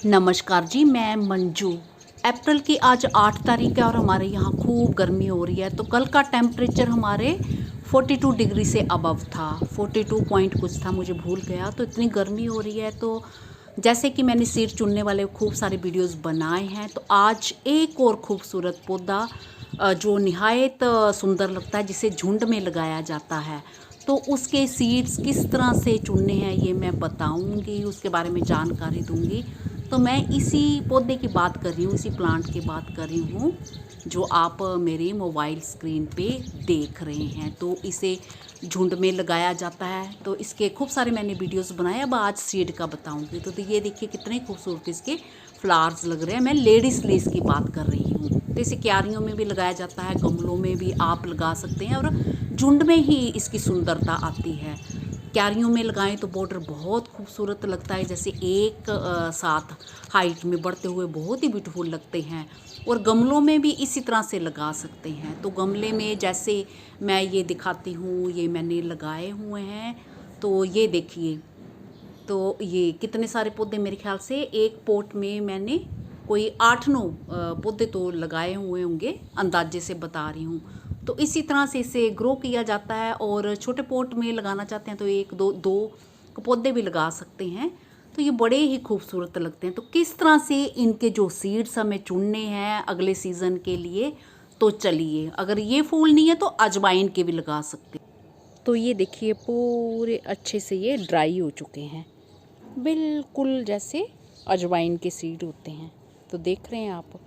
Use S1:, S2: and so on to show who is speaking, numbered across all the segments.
S1: नमस्कार जी, मैं मंजू। अप्रैल की आज 8 तारीख है और हमारे यहाँ खूब गर्मी हो रही है। तो कल का टेम्परेचर हमारे 42 डिग्री से अबव था, 42 पॉइंट कुछ था, मुझे भूल गया। तो इतनी गर्मी हो रही है। तो जैसे कि मैंने सीड चुनने वाले खूब सारे वीडियोस बनाए हैं, तो आज एक और खूबसूरत पौधा जो निहायत सुंदर लगता है, जिसे झुंड में लगाया जाता है, तो उसके सीड्स किस तरह से चुनने हैं ये मैं बताऊंगी, उसके बारे में जानकारी दूंगी। तो मैं इसी पौधे की बात कर रही हूँ, इसी प्लांट की बात कर रही हूँ जो आप मेरे मोबाइल स्क्रीन पे देख रहे हैं। तो इसे झुंड में लगाया जाता है। तो इसके खूब सारे मैंने वीडियोस बनाए, अब आज सीड का बताऊंगी। तो ये देखिए कितने खूबसूरत इसके फ्लावर्स लग रहे हैं। मैं लेडीज लेस की बात कर रही हूँ। तो इसे क्यारियों में भी लगाया जाता है, गमलों में भी आप लगा सकते हैं, और झुंड में ही इसकी सुंदरता आती है। क्यारियों में लगाएं तो बॉर्डर बहुत खूबसूरत लगता है, जैसे एक साथ हाइट में बढ़ते हुए बहुत ही ब्यूटीफुल लगते हैं। और गमलों में भी इसी तरह से लगा सकते हैं। तो गमले में जैसे मैं ये दिखाती हूँ, ये मैंने लगाए हुए हैं। तो ये देखिए, तो ये कितने सारे पौधे, मेरे ख्याल से एक पॉट में मैंने कोई 8-9 पौधे तो लगाए हुए होंगे, अंदाजे से बता रही हूँ। तो इसी तरह से इसे ग्रो किया जाता है। और छोटे पॉट में लगाना चाहते हैं तो एक दो दो पौधे भी लगा सकते हैं। तो ये बड़े ही खूबसूरत लगते हैं। तो किस तरह से इनके जो सीड्स हमें चुनने हैं अगले सीज़न के लिए, तो चलिए, अगर ये फूल नहीं है तो अजवाइन के भी लगा सकते हैं। तो ये देखिए पूरे अच्छे से ये ड्राई हो चुके हैं, बिल्कुल जैसे अजवाइन के सीड होते हैं। तो देख रहे हैं आप,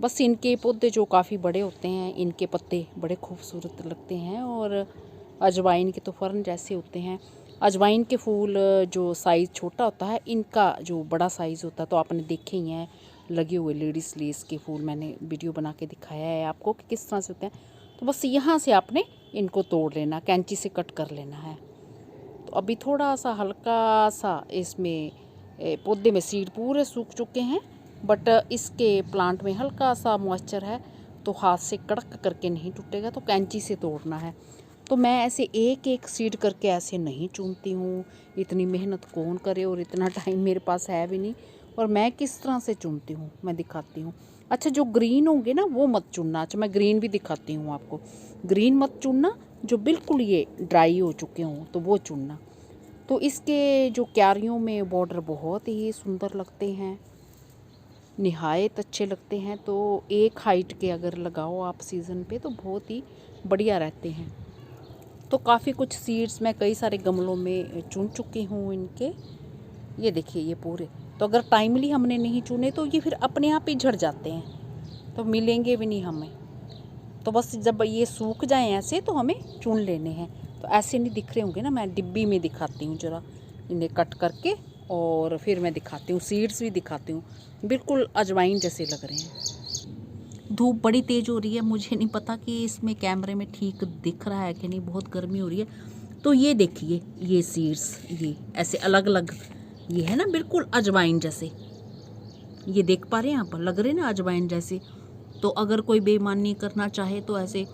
S1: बस इनके पौधे जो काफ़ी बड़े होते हैं, इनके पत्ते बड़े खूबसूरत लगते हैं। और अजवाइन के तो फ़र्न जैसे होते हैं। अजवाइन के फूल जो साइज़ छोटा होता है, इनका जो बड़ा साइज़ होता है तो आपने देखे ही हैं लगे हुए लेडीज़ लेस के फूल। मैंने वीडियो बना के दिखाया है आपको कि किस तरह से होते हैं। तो बस यहाँ से आपने इनको तोड़ लेना, कैंची से कट कर लेना है। तो अभी थोड़ा सा हल्का सा इसमें पौधे में सीड पूरे सूख चुके हैं, बट इसके प्लांट में हल्का सा मॉइस्चर है, तो हाथ से कड़क करके नहीं टूटेगा, तो कैंची से तोड़ना है। तो मैं ऐसे एक एक सीड करके ऐसे नहीं चुनती हूँ, इतनी मेहनत कौन करे, और इतना टाइम मेरे पास है भी नहीं। और मैं किस तरह से चुनती हूँ मैं दिखाती हूँ। अच्छा, जो ग्रीन होंगे ना वो मत चुनना। अच्छा, मैं ग्रीन भी दिखाती हूँ आपको। ग्रीन मत चुनना, जो बिल्कुल ये ड्राई हो चुके हों तो वो चुनना। तो इसके जो क्यारियों में बॉर्डर बहुत ही सुंदर लगते हैं, निहायत अच्छे लगते हैं। तो एक हाइट के अगर लगाओ आप सीज़न पे तो बहुत ही बढ़िया रहते हैं। तो काफ़ी कुछ सीड्स मैं कई सारे गमलों में चुन चुकी हूँ इनके। ये देखिए ये पूरे। तो अगर टाइमली हमने नहीं चुने तो ये फिर अपने आप ही झड़ जाते हैं, तो मिलेंगे भी नहीं हमें। तो बस जब ये सूख जाएं ऐसे तो हमें चुन लेने हैं। तो ऐसे नहीं दिख रहे होंगे ना, मैं डिब्बी में दिखाती हूँ ज़रा इन्हें कट करके, और फिर मैं दिखाती हूँ, सीड्स भी दिखाती हूँ। बिल्कुल अजवाइन जैसे लग रहे हैं। धूप बड़ी तेज़ हो रही है, मुझे नहीं पता कि इसमें कैमरे में ठीक दिख रहा है कि नहीं, बहुत गर्मी हो रही है। तो ये देखिए ये सीड्स, ये ऐसे अलग अलग, ये है ना बिल्कुल अजवाइन जैसे, ये देख पा रहे हैं आप, लग रहे हैं ना अजवाइन जैसे। तो अगर कोई बेईमानी करना चाहे तो ऐसे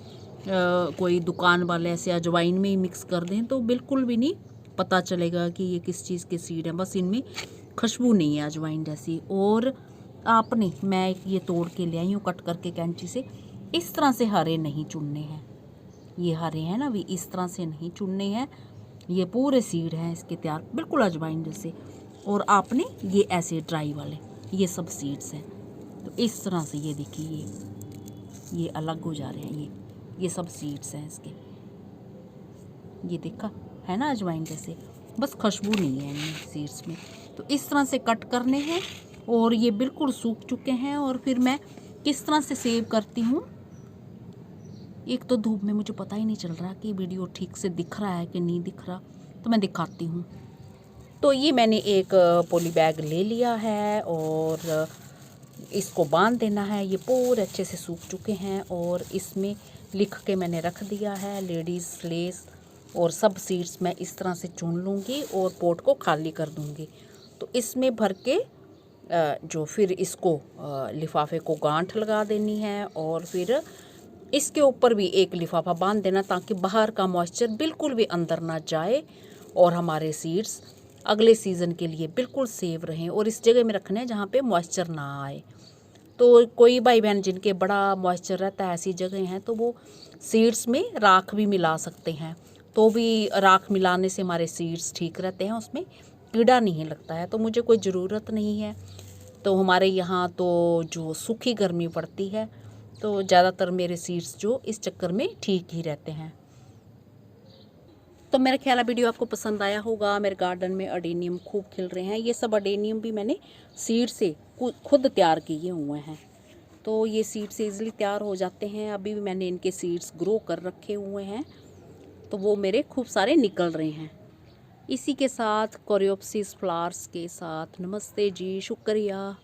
S1: कोई दुकान वाले ऐसे अजवाइन में ही मिक्स कर दें तो बिल्कुल भी नहीं पता चलेगा कि ये किस चीज़ के सीड हैं। बस इनमें खुशबू नहीं है अजवाइन जैसी। और आपने, मैं ये तोड़ के ले आई हूँ कट करके कैंची से, इस तरह से हरे नहीं चुनने हैं। ये हरे हैं ना, भी इस तरह से नहीं चुनने हैं। ये पूरे सीड हैं इसके तैयार, बिल्कुल अजवाइन जैसे। और आपने ये ऐसे ड्राई वाले, ये सब सीड्स हैं। तो इस तरह से ये देखिए ये अलग हो जा रहे हैं, ये सब सीड्स हैं इसके। ये देखा है ना अजवाइन जैसे, बस खुशबू नहीं है इनमें सीड्स में। तो इस तरह से कट करने हैं। और ये बिल्कुल सूख चुके हैं। और फिर मैं किस तरह से सेव करती हूँ, एक तो धूप में मुझे पता ही नहीं चल रहा कि वीडियो ठीक से दिख रहा है कि नहीं दिख रहा, तो मैं दिखाती हूँ। तो ये मैंने एक पॉली बैग ले लिया है और इसको बांध देना है। ये पूरे अच्छे से सूख चुके हैं और इसमें लिख के मैंने रख दिया है लेडीज़ लेस। और सब सीड्स मैं इस तरह से चुन लूँगी और पोट को खाली कर दूँगी। तो इसमें भर के जो फिर इसको लिफाफे को गांठ लगा देनी है, और फिर इसके ऊपर भी एक लिफाफा बांध देना ताकि बाहर का मॉइस्चर बिल्कुल भी अंदर ना जाए और हमारे सीड्स अगले सीज़न के लिए बिल्कुल सेफ रहें। और इस जगह में रखना है जहाँ पे मॉइस्चर ना आए। तो कोई भाई बहन जिनके बड़ा मॉइस्चर रहता है, ऐसी जगह हैं, तो वो सीड्स में राख भी मिला सकते हैं। तो भी राख मिलाने से हमारे सीड्स ठीक रहते हैं, उसमें कीड़ा नहीं लगता है। तो मुझे कोई ज़रूरत नहीं है। तो हमारे यहाँ तो जो सूखी गर्मी पड़ती है, तो ज़्यादातर मेरे सीड्स जो इस चक्कर में ठीक ही रहते हैं। तो मेरा ख्याल है वीडियो आपको पसंद आया होगा। मेरे गार्डन में अडेनियम खूब खिल रहे हैं। ये सब अडेनियम भी मैंने सीड से खुद तैयार किए हुए हैं। तो ये सीड से ईज़िली तैयार हो जाते हैं। अभी भी मैंने इनके सीड्स ग्रो कर रखे हुए हैं, तो वो मेरे खूब सारे निकल रहे हैं। इसी के साथ कोरियोप्सिस फ्लावर्स के साथ नमस्ते जी, शुक्रिया।